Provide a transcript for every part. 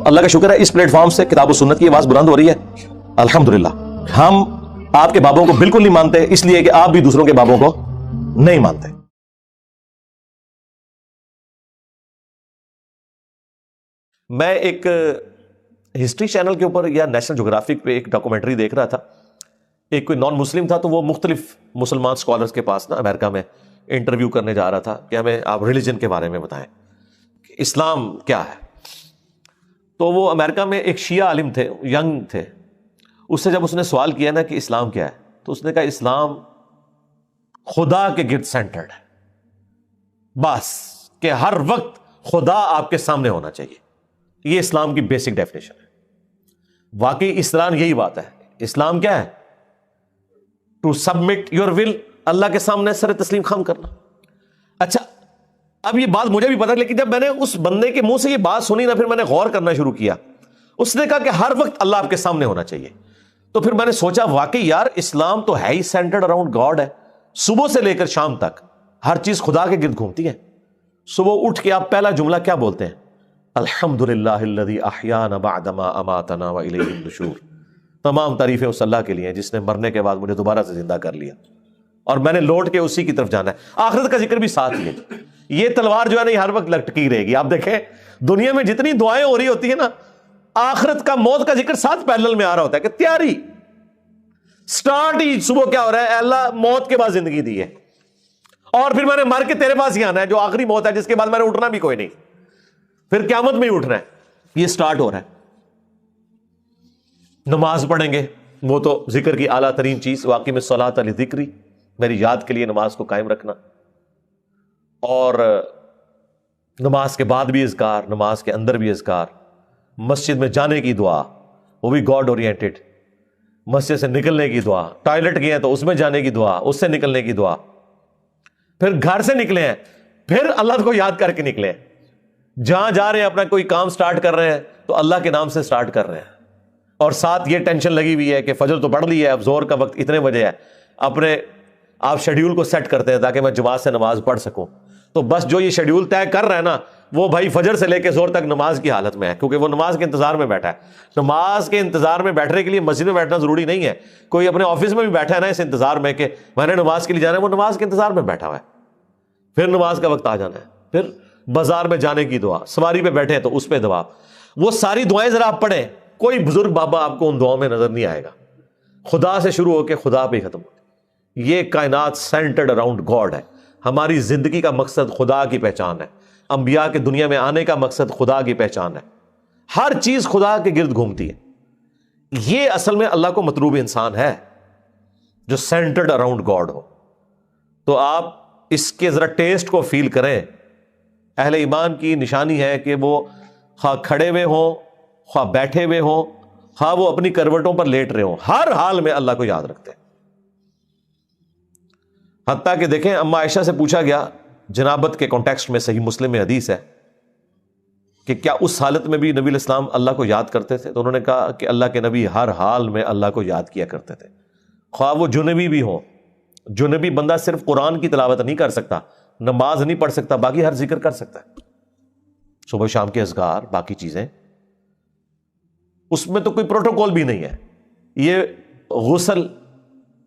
اللہ کا شکر ہے اس پلیٹ فارم سے کتاب و سنت کی آواز بلند ہو رہی ہے الحمدللہ. ہم آپ کے بابوں کو بالکل نہیں مانتے اس لیے کہ آپ بھی دوسروں کے بابوں کو نہیں مانتے. میں ایک ہسٹری چینل کے اوپر یا نیشنل جغرافک پہ ایک ڈاکومنٹری دیکھ رہا تھا. ایک کوئی نان مسلم تھا تو وہ مختلف مسلمان سکولرز کے پاس نا امریکہ میں انٹرویو کرنے جا رہا تھا کہ ہمیں آپ ریلیجن کے بارے میں بتائیں کہ اسلام کیا ہے. تو وہ امریکہ میں ایک شیعہ عالم تھے, ینگ تھے. اس سے جب اس نے سوال کیا نا کہ اسلام کیا ہے تو اس نے کہا اسلام خدا کے گرد سینٹرڈ ہے, بس کہ ہر وقت خدا آپ کے سامنے ہونا چاہیے. یہ اسلام کی بیسک ڈیفینیشن ہے. واقعی اسلام یہی بات ہے. اسلام کیا ہے؟ ٹو سبمٹ یور ول, اللہ کے سامنے سر تسلیم خم کرنا. اچھا اب یہ بات مجھے بھی پتا, لیکن جب میں نے اس بندے کے منہ سے یہ بات سنی نا پھر میں نے غور کرنا شروع کیا. اس نے کہا کہ ہر وقت اللہ آپ کے سامنے ہونا چاہیے. تو پھر میں نے سوچا واقعی یار اسلام تو ہے ہی سینٹرڈ اراؤنڈ گاڈ ہے. صبح سے لے کر شام تک ہر چیز خدا کے گرد گھومتی ہے. صبح اٹھ کے آپ پہلا جملہ کیا بولتے ہیں؟ الحمدللہ الذی احیانا بعدما اماتنا والیہ النشور. تمام تعریفیں اس اللہ کے لیے ہیں جس نے مرنے کے بعد مجھے دوبارہ سے زندہ کر لیا اور میں نے لوٹ کے اسی کی طرف جانا ہے. آخرت کا ذکر بھی ساتھ ہی ہے. یہ تلوار جو ہے نا یہ ہر وقت لٹکی رہے گی. آپ دیکھیں دنیا میں جتنی دعائیں ہو رہی ہوتی ہیں نا, آخرت کا موت کا ذکر ساتھ پیرلل میں آ رہا ہوتا ہے کہ تیاری سٹارٹ ہی صبح کیا ہو رہا ہے, اے اللہ موت کے بعد زندگی دی ہے اور پھر میں نے مر کے تیرے پاس ہی آنا ہے جو آخری موت ہے جس کے بعد میں نے اٹھنا بھی کوئی نہیں, پھر قیامت میں ہی اٹھنا ہے. یہ سٹارٹ ہو رہا ہے. نماز پڑھیں گے, وہ تو ذکر کی اعلیٰ ترین چیز. واقعی میں صلاۃ لذکری, میری یاد کے لیے نماز کو قائم رکھنا. اور نماز کے بعد بھی اذکار, نماز کے اندر بھی اذکار. مسجد میں جانے کی دعا, وہ بھی گاڈ اورینٹڈ. مسجد سے نکلنے کی دعا, ٹوائلٹ گئے ہیں تو اس میں جانے کی دعا, اس سے نکلنے کی دعا. پھر گھر سے نکلے ہیں پھر اللہ کو یاد کر کے نکلے ہیں. جہاں جا رہے ہیں اپنا کوئی کام سٹارٹ کر رہے ہیں تو اللہ کے نام سے سٹارٹ کر رہے ہیں. اور ساتھ یہ ٹینشن لگی ہوئی ہے کہ فجر تو پڑھ لی ہے, اب زور کا وقت اتنے بجے ہے. اپنے آپ شیڈیول کو سیٹ کرتے ہیں تاکہ میں جماعت سے نماز پڑھ سکوں. تو بس جو یہ شیڈیول طے کر رہا ہے نا وہ بھائی فجر سے لے کے زور تک نماز کی حالت میں ہے, کیونکہ وہ نماز کے انتظار میں بیٹھا ہے. نماز کے انتظار میں بیٹھنے کے لیے مسجد میں بیٹھنا ضروری نہیں ہے. کوئی اپنے آفس میں بھی بیٹھا ہے نا اس انتظار میں کہ میں نے نماز کے لیے جانا ہے, وہ نماز کے انتظار میں بیٹھا ہوا ہے. پھر نماز کا وقت آ جانا ہے, پھر بازار میں جانے کی دعا, سواری پہ بیٹھے ہیں تو اس پہ دعا. وہ ساری دعائیں ذرا آپ پڑھیں, کوئی بزرگ بابا آپ کو ان دعاؤں میں نظر نہیں آئے گا. خدا سے شروع ہو کے خدا پہ ختم. یہ کائنات سینٹرڈ اراؤنڈ گاڈ ہے. ہماری زندگی کا مقصد خدا کی پہچان ہے. انبیاء کے دنیا میں آنے کا مقصد خدا کی پہچان ہے. ہر چیز خدا کے گرد گھومتی ہے. یہ اصل میں اللہ کو مطلوب انسان ہے جو سینٹرڈ اراؤنڈ گاڈ ہو. تو آپ اس کے ذرا ٹیسٹ کو فیل کریں. اہل ایمان کی نشانی ہے کہ وہ خواہ کھڑے ہوئے ہوں, خواہ بیٹھے ہوئے ہوں, خواہ وہ اپنی کروٹوں پر لیٹ رہے ہوں, ہر حال میں اللہ کو یاد رکھتے ہیں. حتیٰ کہ دیکھیں اما عائشہ سے پوچھا گیا جنابت کے کانٹیکسٹ میں, صحیح مسلم میں حدیث ہے کہ کیا اس حالت میں بھی نبی علیہ السلام اللہ کو یاد کرتے تھے؟ تو انہوں نے کہا کہ اللہ کے نبی ہر حال میں اللہ کو یاد کیا کرتے تھے, خواہ وہ جنبی بھی ہوں. جنبی بندہ صرف قرآن کی تلاوت نہیں کر سکتا, نماز نہیں پڑھ سکتا, باقی ہر ذکر کر سکتا ہے. صبح شام کے اذکار, باقی چیزیں, اس میں تو کوئی پروٹوکول بھی نہیں ہے. یہ غسل,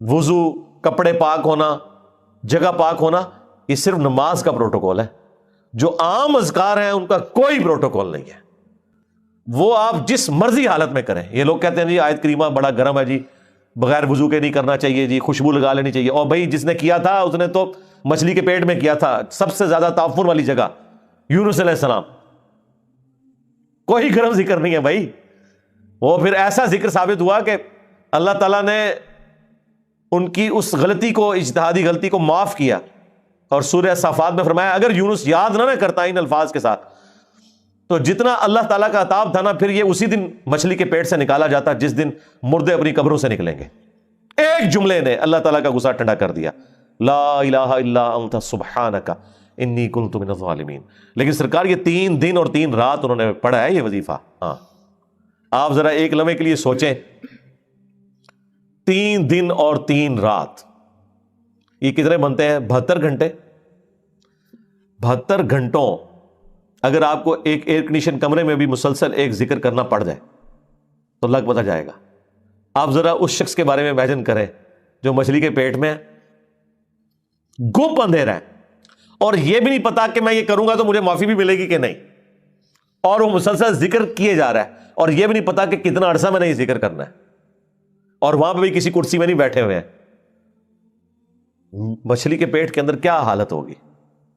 وضو, کپڑے پاک ہونا, جگہ پاک ہونا, یہ صرف نماز کا پروٹوکول ہے. جو عام اذکار ہیں ان کا کوئی پروٹوکول نہیں ہے. وہ آپ جس مرضی حالت میں کریں. یہ لوگ کہتے ہیں جی آیت کریمہ بڑا گرم ہے جی, بغیر وضو کے نہیں کرنا چاہیے جی, خوشبو لگا لینی چاہیے. اور بھائی جس نے کیا تھا اس نے تو مچھلی کے پیٹ میں کیا تھا, سب سے زیادہ تعفن والی جگہ یونس علیہ السلام. کوئی گرم ذکر نہیں ہے بھائی. وہ پھر ایسا ذکر ثابت ہوا کہ اللہ تعالیٰ نے ان کی اس غلطی کو, اجتہادی غلطی کو معاف کیا. اور سورہ صافات میں فرمایا اگر یونس یاد نہ کرتا ان الفاظ کے ساتھ تو جتنا اللہ تعالیٰ کا عطاب تھا نا پھر یہ اسی دن مچھلی کے پیٹ سے نکالا جاتا جس دن مردے اپنی قبروں سے نکلیں گے. ایک جملے نے اللہ تعالیٰ کا غصہ ٹھنڈا کر دیا, لا الہ الا انت سبحانک انی کنت من الظالمین. لیکن سرکار یہ 3 دن اور 3 رات انہوں نے پڑھا ہے یہ وظیفہ. ہاں آپ ذرا ایک لمحے کے لیے سوچیں, 3 دن اور 3 رات, یہ کتنے بنتے ہیں؟ 72 گھنٹے. 72 گھنٹوں اگر آپ کو ایک ایئر کنڈیشن کمرے میں بھی مسلسل ایک ذکر کرنا پڑ جائے تو لگ پتہ جائے گا. آپ ذرا اس شخص کے بارے میں امیجن کریں جو مچھلی کے پیٹ میں گپ اندھیرا ہے اور یہ بھی نہیں پتا کہ میں یہ کروں گا تو مجھے معافی بھی ملے گی کہ نہیں, اور وہ مسلسل ذکر کیے جا رہا ہے اور یہ بھی نہیں پتا کہ کتنا عرصہ میں نے یہ ذکر کرنا ہے, اور وہاں پہ بھی کسی کرسی میں نہیں بیٹھے ہوئے ہیں. مچھلی کے پیٹ کے اندر کیا حالت ہوگی,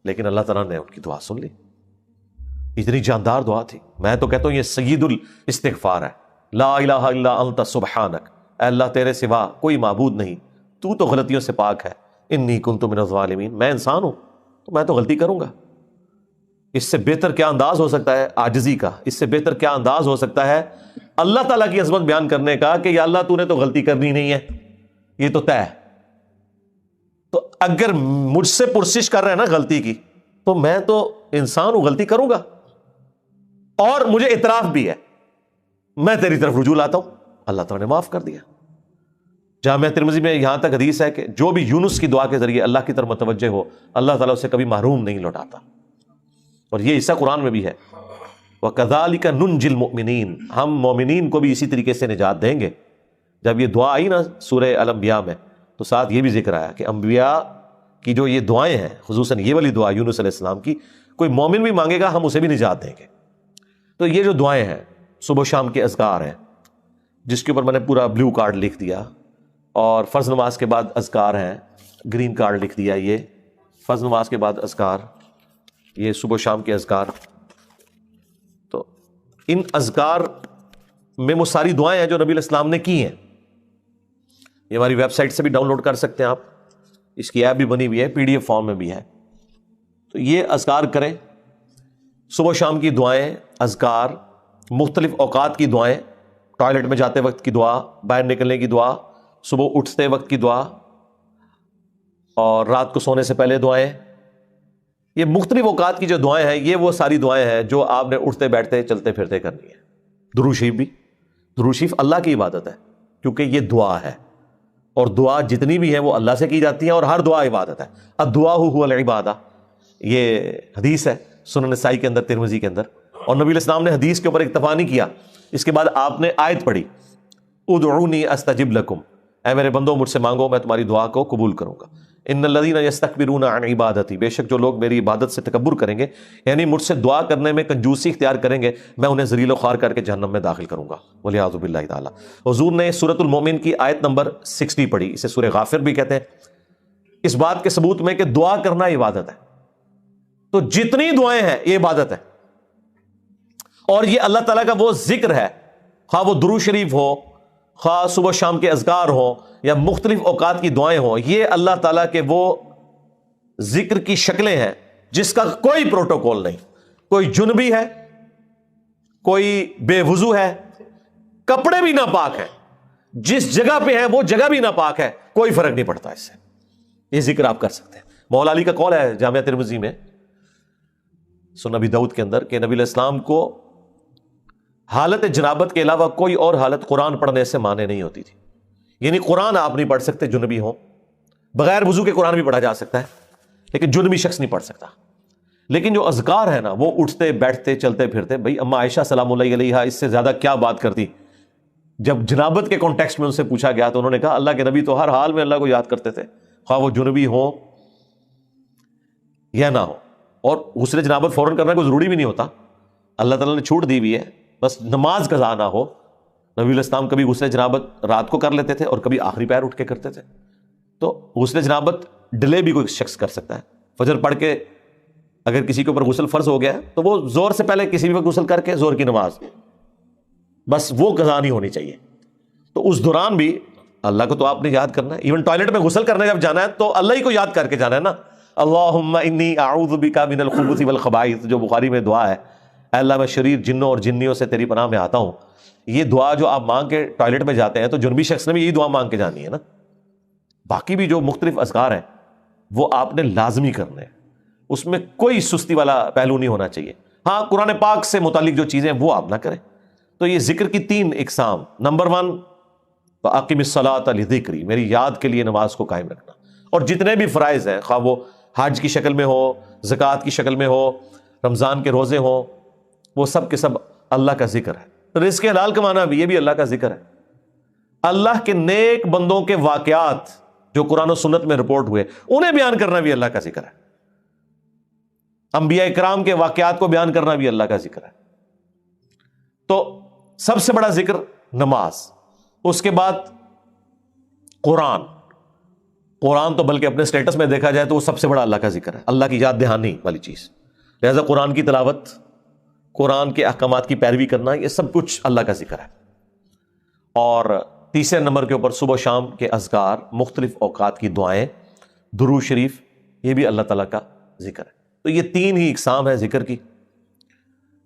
لیکن اللہ تعالیٰ نے ان کی دعا سن لی. اتنی جاندار دعا تھی. میں تو کہتا ہوں یہ سید الاستغفار ہے. لا الہ الا انت سبحانک, اے اللہ تیرے سوا کوئی معبود نہیں, تو تو غلطیوں سے پاک ہے. انی کنت من الظالمین, میں انسان ہوں تو میں تو غلطی کروں گا. اس سے بہتر کیا انداز ہو سکتا ہے عاجزی کا, اس سے بہتر کیا انداز ہو سکتا ہے اللہ تعالیٰ کی عظمت بیان کرنے کا کہ یا اللہ تو نے تو غلطی کرنی نہیں ہے, یہ تو طے ہے. تو اگر مجھ سے پرسش کر رہے ہیں نا غلطی کی, تو میں تو انسان ہوں, غلطی کروں گا, اور مجھے اعتراف بھی ہے, میں تیری طرف رجوع لاتا ہوں. اللہ تعالیٰ نے معاف کر دیا. جامعہ ترمذی میں یہاں تک حدیث ہے کہ جو بھی یونس کی دعا کے ذریعے اللہ کی طرف متوجہ ہو, اللہ تعالیٰ اسے کبھی محروم نہیں لوٹاتا. اور یہ حصہ قرآن میں بھی ہے, وَكَذَلِكَ نُنْجِ الْمُؤْمِنِينَ, ہم مومنین کو بھی اسی طریقے سے نجات دیں گے. جب یہ دعا آئی نا سورہ الانبیاء میں, تو ساتھ یہ بھی ذکر آیا کہ انبیاء کی جو یہ دعائیں ہیں, خصوصاً یہ والی دعا یونس علیہ السلام کی, کوئی مومن بھی مانگے گا ہم اسے بھی نجات دیں گے. تو یہ جو دعائیں ہیں صبح و شام کے اذکار ہیں, جس کے اوپر میں نے پورا بلیو کارڈ لکھ دیا, اور فرض نماز کے بعد اذکار ہیں, گرین کارڈ لکھ دیا. یہ فرض نماز کے بعد اذکار, یہ صبح و شام کے اذکار. تو ان اذکار میں وہ ساری دعائیں ہیں جو نبی علیہ السلام نے کی ہیں. یہ ہماری ویب سائٹ سے بھی ڈاؤن لوڈ کر سکتے ہیں آپ, اس کی ایپ بھی بنی ہوئی ہے, PDF فارم میں بھی ہے. تو یہ اذکار کریں, صبح و شام کی دعائیں, اذکار, مختلف اوقات کی دعائیں, ٹوائلٹ میں جاتے وقت کی دعا, باہر نکلنے کی دعا, صبح اٹھتے وقت کی دعا, اور رات کو سونے سے پہلے دعائیں. یہ مختلف اوقات کی جو دعائیں ہیں, یہ وہ ساری دعائیں ہیں جو آپ نے اٹھتے بیٹھتے چلتے پھرتے کرنی ہے. درود شریف بھی, درود شریف اللہ کی عبادت ہے کیونکہ یہ دعا ہے, اور دعا جتنی بھی ہیں وہ اللہ سے کی جاتی ہیں, اور ہر دعا عبادت ہے. الدعاء هو العبادہ, یہ حدیث ہے سنن نسائی کے اندر, ترمذی کے اندر. اور نبی علیہ السلام نے حدیث کے اوپر اکتفا نہیں کیا, اس کے بعد آپ نے آیت پڑھی, ادعونی استجب لکم, اے میرے بندو مجھ سے مانگو میں تمہاری دعا کو قبول کروں گا. ان الذین یستکبرون عن عبادتی, بے شک جو لوگ میری عبادت سے تکبر کریں گے, یعنی مجھ سے دعا کرنے میں کنجوسی اختیار کریں گے, میں انہیں ذلیل و خوار کر کے جہنم میں داخل کروں گا, والعیاذ باللہ تعالی. حضور نے سورۃ المومن کی آیت نمبر 60 پڑھی, اسے سورہ غافر بھی کہتے ہیں, اس بات کے ثبوت میں کہ دعا کرنا عبادت ہے. تو جتنی دعائیں ہیں یہ عبادت ہے, اور یہ اللہ تعالیٰ کا وہ ذکر ہے, خواہ وہ درود شریف ہو, خواہ صبح شام کے اذکار ہوں, یا مختلف اوقات کی دعائیں ہوں, یہ اللہ تعالیٰ کے وہ ذکر کی شکلیں ہیں جس کا کوئی پروٹوکول نہیں. کوئی جنبی ہے, کوئی بے وضو ہے, کپڑے بھی ناپاک ہیں, جس جگہ پہ ہیں وہ جگہ بھی ناپاک ہے, کوئی فرق نہیں پڑتا اس سے. یہ ذکر آپ کر سکتے ہیں. مولا علی کا قول ہے جامعہ ترمذی میں سنن نبی داؤد کے اندر کہ نبی علیہ السلام کو حالت جنابت کے علاوہ کوئی اور حالت قرآن پڑھنے سے مانے نہیں ہوتی تھی. یعنی قرآن آپ نہیں پڑھ سکتے جنبی ہو, بغیر وضو کے قرآن بھی پڑھا جا سکتا ہے, لیکن جنبی شخص نہیں پڑھ سکتا. لیکن جو اذکار ہے نا, وہ اٹھتے بیٹھتے چلتے پھرتے, بھائی اما عائشہ سلام اللہ علیہا اس سے زیادہ کیا بات کرتی. جب جنابت کے کانٹیکسٹ میں ان سے پوچھا گیا تو انہوں نے کہا اللہ کے نبی تو ہر حال میں اللہ کو یاد کرتے تھے, خواہ وہ جنبی ہو یا نہ ہو. اور غسل جنابت فوراً کرنا کوئی ضروری بھی نہیں ہوتا, اللہ تعالیٰ نے چھوٹ دی ہوئی ہے, بس نماز قضا نہ ہو. نبی علیہ السلام کبھی غسل جنابت رات کو کر لیتے تھے اور کبھی آخری پہر اٹھ کے کرتے تھے. تو غسل جنابت ڈیلے بھی کوئی شخص کر سکتا ہے. فجر پڑھ کے اگر کسی کے اوپر غسل فرض ہو گیا ہے تو وہ زور سے پہلے کسی بھی وقت غسل کر کے زور کی نماز, بس وہ قضا نہیں ہونی چاہیے. تو اس دوران بھی اللہ کو تو آپ نے یاد کرنا ہے. ایون ٹوائلٹ میں غسل کرنے جب جانا ہے تو اللہ ہی کو یاد کر کے جانا ہے نا. اللہم انی اعوذ بک من الخبث والخبائث, جو بخاری میں دعا ہے, اے اللہ میں شریر جنوں اور جنیوں سے تیری پناہ میں آتا ہوں. یہ دعا جو آپ مانگ کے ٹوائلٹ میں جاتے ہیں تو جنبی شخص نے بھی یہی دعا مانگ کے جانی ہے نا. باقی بھی جو مختلف اذکار ہیں وہ آپ نے لازمی کرنے ہیں, اس میں کوئی سستی والا پہلو نہیں ہونا چاہیے. ہاں قرآن پاک سے متعلق جو چیزیں وہ آپ نہ کریں. تو یہ ذکر کی 3 اقسام. نمبر 1 فاقم الصلاۃ لذکری, میری یاد کے لیے نماز کو قائم رکھنا. اور جتنے بھی فرائض ہیں, خواہ وہ حج کی شکل میں ہو, زکوٰۃ کی شکل میں ہو, رمضان کے روزے ہوں، وہ سب کے سب اللہ کا ذکر ہے۔ رزق حلال کمانا بھی، یہ بھی اللہ کا ذکر ہے۔ اللہ کے نیک بندوں کے واقعات جو قرآن و سنت میں رپورٹ ہوئے انہیں بیان کرنا بھی اللہ کا ذکر ہے۔ انبیاء کرام کے واقعات کو بیان کرنا بھی اللہ کا ذکر ہے۔ تو سب سے بڑا ذکر نماز، اس کے بعد قرآن تو بلکہ اپنے سٹیٹس میں دیکھا جائے تو وہ سب سے بڑا اللہ کا ذکر ہے، اللہ کی یاد دہانی والی چیز۔ لہذا قرآن کی تلاوت، قرآن کے احکامات کی پیروی کرنا، یہ سب کچھ اللہ کا ذکر ہے۔ اور تیسرے نمبر کے اوپر صبح و شام کے اذکار، مختلف اوقات کی دعائیں، درود شریف، یہ بھی اللہ تعالیٰ کا ذکر ہے۔ تو یہ تین ہی اقسام ہے ذکر کی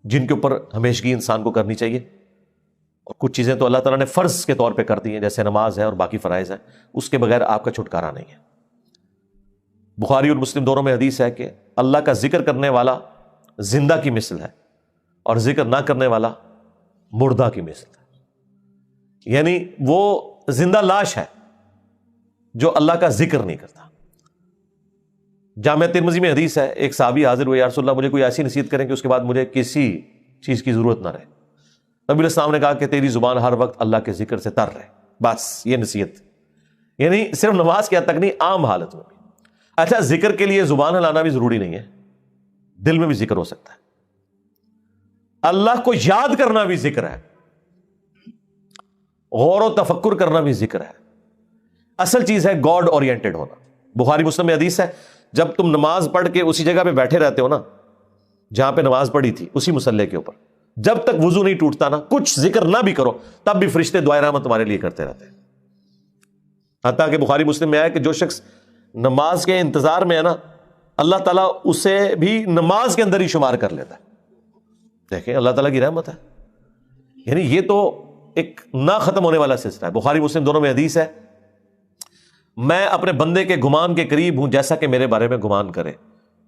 جن کے اوپر ہمیشگی انسان کو کرنی چاہیے۔ اور کچھ چیزیں تو اللہ تعالیٰ نے فرض کے طور پہ کر دی ہیں، جیسے نماز ہے اور باقی فرائض ہیں، اس کے بغیر آپ کا چھٹکارا نہیں ہے۔ بخاری اور مسلم دونوں میں حدیث ہے کہ اللہ کا ذکر کرنے والا زندہ کی مثل ہے اور ذکر نہ کرنے والا مردہ کی مثل ہے، یعنی وہ زندہ لاش ہے جو اللہ کا ذکر نہیں کرتا۔ جامع ترمذی میں حدیث ہے، ایک صحابی حاضر ہوئے، یا رسول اللہ مجھے کوئی ایسی نصیحت کریں کہ اس کے بعد مجھے کسی چیز کی ضرورت نہ رہے۔ نبی علیہ السلام نے کہا کہ تیری زبان ہر وقت اللہ کے ذکر سے تر رہے، بس یہ نصیحت، یعنی صرف نماز کی حد تک نہیں، عام حالت میں بھی۔ اچھا، ذکر کے لیے زبان ہلانا بھی ضروری نہیں ہے، دل میں بھی ذکر ہو سکتا ہے۔ اللہ کو یاد کرنا بھی ذکر ہے، غور و تفکر کرنا بھی ذکر ہے۔ اصل چیز ہے گاڈ اورینٹڈ ہونا۔ بخاری مسلم میں حدیث ہے، جب تم نماز پڑھ کے اسی جگہ پہ بیٹھے رہتے ہو نا جہاں پہ نماز پڑھی تھی، اسی مصلی کے اوپر، جب تک وضو نہیں ٹوٹتا نا، کچھ ذکر نہ بھی کرو، تب بھی فرشتے دعائے رحمت تمہارے لیے کرتے رہتے ہیں۔ حتیٰ کہ بخاری مسلم میں آیا کہ جو شخص نماز کے انتظار میں ہے نا، اللہ تعالیٰ اسے بھی نماز کے اندر ہی شمار کر لیتا ہے۔ دیکھیں اللہ تعالیٰ کی رحمت ہے، یعنی یہ تو ایک نہ ختم ہونے والا سلسلہ ہے۔ بخاری مسلم دونوں میں حدیث ہے، میں اپنے بندے کے گمان کے قریب ہوں جیسا کہ میرے بارے میں گمان کرے۔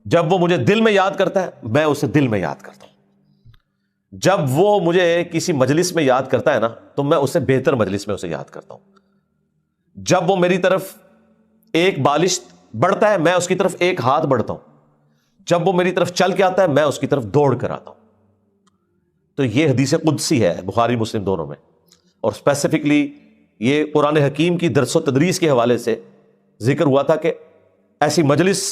جب وہ مجھے دل میں یاد کرتا ہے میں اسے دل میں یاد کرتا ہوں، جب وہ مجھے کسی مجلس میں یاد کرتا ہے نا تو میں اسے بہتر مجلس میں اسے یاد کرتا ہوں۔ جب وہ میری طرف ایک بالش بڑھتا ہے میں اس کی طرف ایک ہاتھ بڑھتا ہوں، جب وہ میری طرف چل کے آتا ہے میں اس کی طرف دوڑ کر آتا ہوں۔ تو یہ حدیث قدسی ہے بخاری مسلم دونوں میں، اور اسپیسیفکلی یہ قرآن حکیم کی درس و تدریس کے حوالے سے ذکر ہوا تھا کہ ایسی مجلس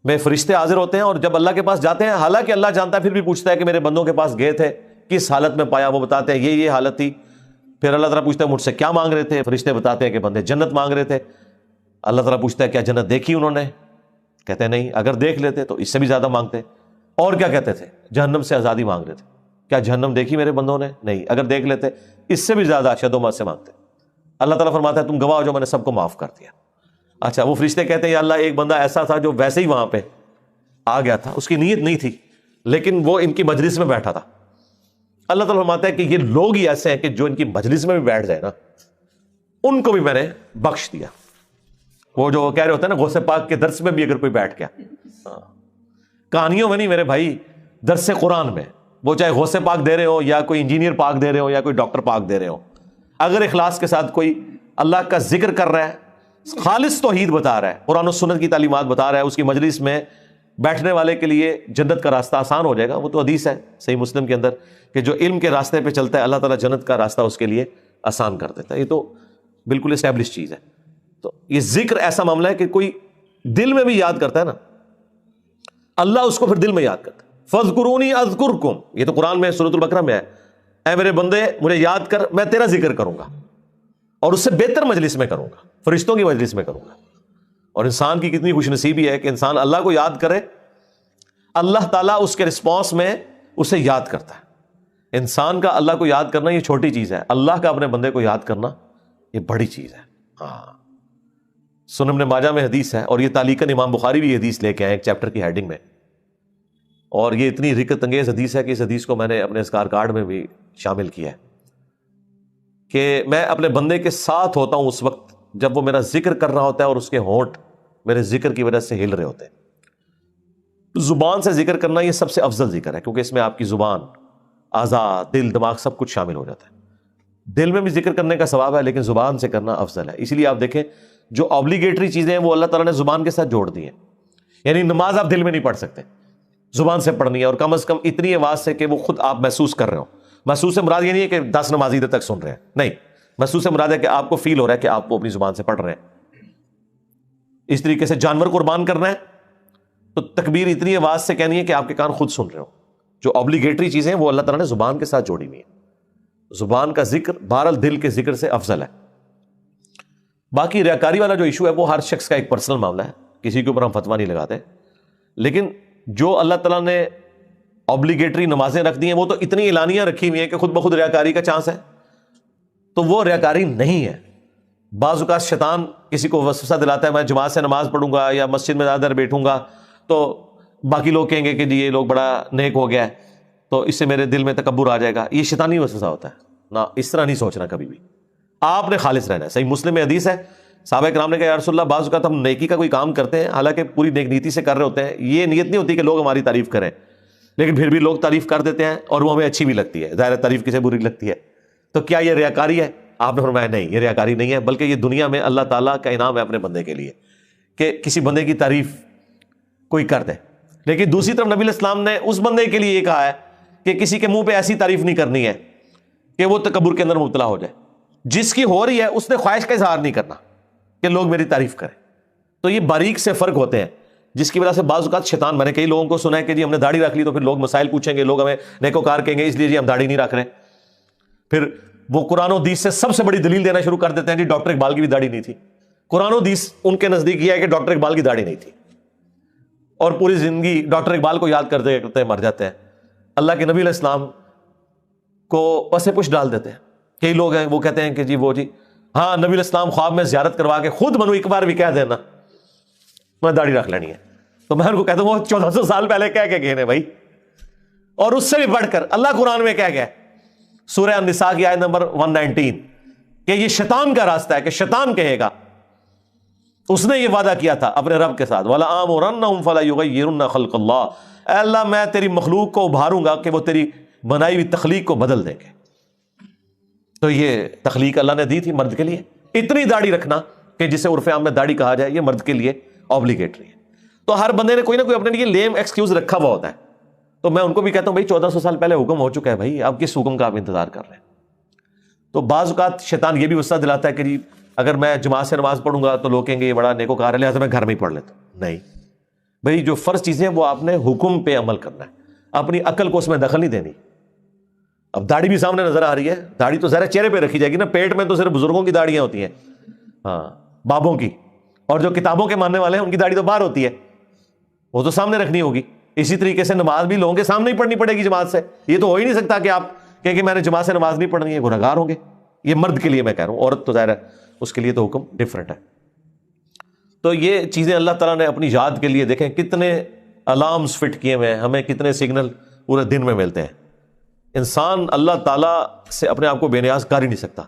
میں فرشتے حاضر ہوتے ہیں اور جب اللہ کے پاس جاتے ہیں، حالانکہ اللہ جانتا ہے، پھر بھی پوچھتا ہے کہ میرے بندوں کے پاس گئے تھے کس حالت میں پایا، وہ بتاتے ہیں یہ حالت تھی۔ پھر اللہ تعالیٰ پوچھتا ہے مجھ سے کیا مانگ رہے تھے، فرشتے بتاتے ہیں کہ بندے جنت مانگ رہے تھے۔ اللہ تعالیٰ پوچھتا ہے کیا جنت دیکھی انہوں نے، کہتے ہیں نہیں، اگر دیکھ لیتے تو اس سے بھی زیادہ مانگتے۔ اور کیا کہتے تھے، جہنم سے آزادی مانگ رہے تھے، کیا جہنم دیکھی میرے بندوں نے، نہیں، اگر دیکھ لیتے اس سے بھی زیادہ اشد و مت سے مانگتے۔ اللہ تعالیٰ فرماتا ہے تم گواہ ہو جو میں نے سب کو معاف کر دیا۔ اچھا، وہ فرشتے کہتے ہیں یا اللہ ایک بندہ ایسا تھا جو ویسے ہی وہاں پہ آ گیا تھا، اس کی نیت نہیں تھی لیکن وہ ان کی مجلس میں بیٹھا تھا۔ اللہ تعالیٰ فرماتا ہے کہ یہ لوگ ہی ایسے ہیں کہ جو ان کی مجلس میں بھی بیٹھ جائے نا ان کو بھی میں نے بخش دیا۔ وہ جو کہہ رہے ہوتے ہیں نا غوث پاک کے درس میں بھی اگر کوئی بیٹھ گیا، کہانیوں میں نہیں میرے بھائی، درس قرآن میں، وہ چاہے غوث پاک دے رہے ہو یا کوئی انجینئر پاک دے رہے ہو یا کوئی ڈاکٹر پاک دے رہے ہو، اگر اخلاص کے ساتھ کوئی اللہ کا ذکر کر رہا ہے، خالص توحید بتا رہا ہے، قرآن و سنت کی تعلیمات بتا رہا ہے، اس کی مجلس میں بیٹھنے والے کے لیے جنت کا راستہ آسان ہو جائے گا۔ وہ تو حدیث ہے صحیح مسلم کے اندر کہ جو علم کے راستے پہ چلتا ہے اللہ تعالیٰ جنت کا راستہ اس کے لیے آسان کر دیتا ہے۔ یہ تو بالکل اسٹیبلش چیز ہے۔ تو یہ ذکر ایسا معاملہ ہے کہ کوئی دل میں بھی یاد کرتا ہے نا، اللہ اس کو پھر دل میں یاد کرتا ہے۔ فَاذْكُرُونِي أَذْكُرْكُمْ، یہ تو قرآن میں سورۃ البقرہ میں ہے، اے میرے بندے مجھے یاد کر، میں تیرا ذکر کروں گا اور اس سے بہتر مجلس میں کروں گا، فرشتوں کی مجلس میں کروں گا۔ اور انسان کی کتنی خوش نصیبی ہے کہ انسان اللہ کو یاد کرے، اللہ تعالیٰ اس کے رسپانس میں اسے یاد کرتا ہے۔ انسان کا اللہ کو یاد کرنا یہ چھوٹی چیز ہے، اللہ کا اپنے بندے کو یاد کرنا یہ بڑی چیز ہے۔ ہاں، سنن ابن ماجہ میں حدیث ہے، اور یہ تعلیقاً امام بخاری بھی حدیث لے کے آئے ایک چیپٹر کی ہیڈنگ میں، اور یہ اتنی رکت انگیز حدیث ہے کہ اس حدیث کو میں نے اپنے اذکار کارڈ میں بھی شامل کیا ہے کہ میں اپنے بندے کے ساتھ ہوتا ہوں اس وقت جب وہ میرا ذکر کر رہا ہوتا ہے اور اس کے ہونٹ میرے ذکر کی وجہ سے ہل رہے ہوتے ہیں۔ زبان سے ذکر کرنا یہ سب سے افضل ذکر ہے کیونکہ اس میں آپ کی زبان، اعضاء، دل، دماغ سب کچھ شامل ہو جاتا ہے۔ دل میں بھی ذکر کرنے کا ثواب ہے لیکن زبان سے کرنا افضل ہے۔ اسی لیے آپ دیکھیں جو آبلیگیٹری چیزیں ہیں وہ اللہ تعالیٰ نے زبان کے ساتھ جوڑ دی ہیں، یعنی نماز آپ دل میں نہیں پڑھ سکتے، زبان سے پڑھنی ہے، اور کم از کم اتنی آواز سے کہ وہ خود آپ محسوس کر رہے ہو. محسوس سے مراد یہ نہیں ہے کہ 10 نمازی ادھر تک سن رہے ہیں، نہیں، محسوس سے مراد ہے کہ آپ کو فیل ہو رہا ہے کہ آپ کو اپنی زبان سے پڑھ رہے ہیں. اس طریقے سے جانور قربان کرنا ہے تو تکبیر اتنی آواز سے کہنی ہے کہ آپ کے کان خود سن رہے ہو. جو اوبلیگیٹری چیزیں ہیں وہ اللہ تعالیٰ نے زبان کے ساتھ جوڑی ہوئی ہیں. زبان کا ذکر بہرحال دل کے ذکر سے افضل ہے. باقی ریاکاری والا جو ایشو ہے وہ ہر شخص کا ایک پرسنل معاملہ ہے، کسی کے اوپر ہم فتویٰ نہیں لگاتے. لیکن جو اللہ تعالیٰ نے اوبلیگیٹری نمازیں رکھ دی ہیں وہ تو اتنی اعلانیہ رکھی ہوئی ہیں کہ خود بخود ریاکاری کا چانس ہے، تو وہ ریاکاری نہیں ہے. بعض اوقات شیطان کسی کو وسوسہ دلاتا ہے میں جماعت سے نماز پڑھوں گا یا مسجد میں زیادہ دیر بیٹھوں گا تو باقی لوگ کہیں گے کہ جی یہ لوگ بڑا نیک ہو گیا ہے تو اس سے میرے دل میں تکبر آ جائے گا. یہ شیطانی وسوسہ ہوتا ہے نہ، اس طرح نہیں سوچنا کبھی بھی. آپ نے خالص رہنا ہے. صحیح مسلم میں حدیث ہے، صحابہ کرام نے کہا یا رسول اللہ بعض اوقات ہم نیکی کا کوئی کام کرتے ہیں حالانکہ پوری نیک نیتی سے کر رہے ہوتے ہیں، یہ نیت نہیں ہوتی کہ لوگ ہماری تعریف کریں، لیکن پھر بھی لوگ تعریف کر دیتے ہیں اور وہ ہمیں اچھی بھی لگتی ہے. ظاہر تعریف کسے بری لگتی ہے، تو کیا یہ ریاکاری ہے؟ آپ نے فرمایا نہیں، یہ ریاکاری نہیں ہے، بلکہ یہ دنیا میں اللہ تعالیٰ کا انعام ہے اپنے بندے کے لیے کہ کسی بندے کی تعریف کوئی کر دے. لیکن دوسری طرف نبی علیہ السلام نے اس بندے کے لیے یہ کہا ہے کہ کسی کے منہ پہ ایسی تعریف نہیں کرنی ہے کہ وہ تکبر کے اندر مبتلا ہو جائے. جس کی ہو رہی ہے اس نے خواہش کا اظہار نہیں کرنا کہ لوگ میری تعریف کریں. تو یہ باریک سے فرق ہوتے ہیں جس کی وجہ سے بعض اوقات شیطان، میں نے کئی لوگوں کو سنا ہے کہ جی ہم نے داڑھی رکھ لی تو پھر لوگ مسائل پوچھیں گے، لوگ ہمیں نیکوکار کہیں گے، اس لیے جی ہم داڑھی نہیں رکھ رہے. پھر وہ قرآن و حدیث سے سب سے بڑی دلیل دینا شروع کر دیتے ہیں جی ڈاکٹر اقبال کی بھی داڑھی نہیں تھی. قرآن و حدیث ان کے نزدیک یہ ہے کہ ڈاکٹر اقبال کی داڑھی نہیں تھی، اور پوری زندگی ڈاکٹر اقبال کو یاد کرتے کرتے مر جاتے ہیں. اللہ کے نبی علیہ السلام کو پسے پش ڈال دیتے ہیں. کئی لوگ ہیں وہ کہتے ہیں کہ جی وہ جی ہاں نبی علیہ السلام خواب میں زیارت کروا کے خود منو ایک بار بھی کہہ دینا میں داڑھی رکھ لینی ہے. تو میں ان کو کہتا ہوں وہ 1400 سال پہلے کہہ کے گئے ہیں بھائی. اور اس سے بھی بڑھ کر اللہ قرآن میں کہہ گیا سورہ النساء کی آیت نمبر 119 کہ یہ شیطان کا راستہ ہے، کہ شیطان کہے گا، اس نے یہ وعدہ کیا تھا اپنے رب کے ساتھ وَلَآمُرَنَّهُمْ فَلَيُغَيِّرُنَّ خَلْقَ اللَّهِ، اے اللہ میں تیری مخلوق کو ابھاروں گا کہ وہ تیری بنائی ہوئی تخلیق کو بدل دیں گے. تو یہ تخلیق اللہ نے دی تھی مرد کے لیے. اتنی داڑھی رکھنا کہ جسے عرف عام میں داڑھی کہا جائے یہ مرد کے لیے اوبلیگیٹری ہے. تو ہر بندے نے کوئی نہ کوئی اپنے لیے لیم ایکسکیوز رکھا ہوا ہوتا ہے. تو میں ان کو بھی کہتا ہوں بھائی 1400 سال پہلے حکم ہو چکا ہے بھائی، آپ کس حکم کا آپ انتظار کر رہے ہیں؟ تو بعض اوقات شیطان یہ بھی وسوسہ دلاتا ہے کہ جی اگر میں جماعت سے نماز پڑھوں گا تو لوگ کہیں گے یہ بڑا نیکوکار ہے لہٰذا میں گھر میں ہی پڑھ لیتا ہوں. نہیں بھائی، جو فرض چیزیں ہیں وہ آپ نے حکم پہ عمل کرنا ہے، اپنی عقل کو اس میں دخل نہیں دینی. اب داڑھی بھی سامنے نظر آ رہی ہے، داڑھی تو ذرا چہرے پہ رکھی جائے گی نا، پیٹ میں تو صرف بزرگوں کی داڑیاں ہوتی ہیں، ہاں بابوں کی، اور جو کتابوں کے ماننے والے ہیں ان کی داڑھی تو باہر ہوتی ہے، وہ تو سامنے رکھنی ہوگی. اسی طریقے سے نماز بھی لوگوں کے سامنے ہی پڑھنی پڑے گی جماعت سے. یہ تو ہو ہی نہیں سکتا کہ آپ کہیں کہ میں نے جماعت سے نماز نہیں پڑھنی ہے، گنہگار ہوں گے. یہ مرد کے لیے میں کہہ رہا ہوں، عورت تو ظاہر ہے اس کے لیے تو حکم ڈفرینٹ ہے. تو یہ چیزیں اللہ تعالیٰ نے اپنی یاد کے لیے، دیکھیں کتنے الارمز فٹ کیے ہوئے ہیں، ہمیں کتنے سگنل پورے دن میں ملتے ہیں. انسان اللہ تعالیٰ سے اپنے آپ کو بے نیاز کر ہی نہیں سکتا.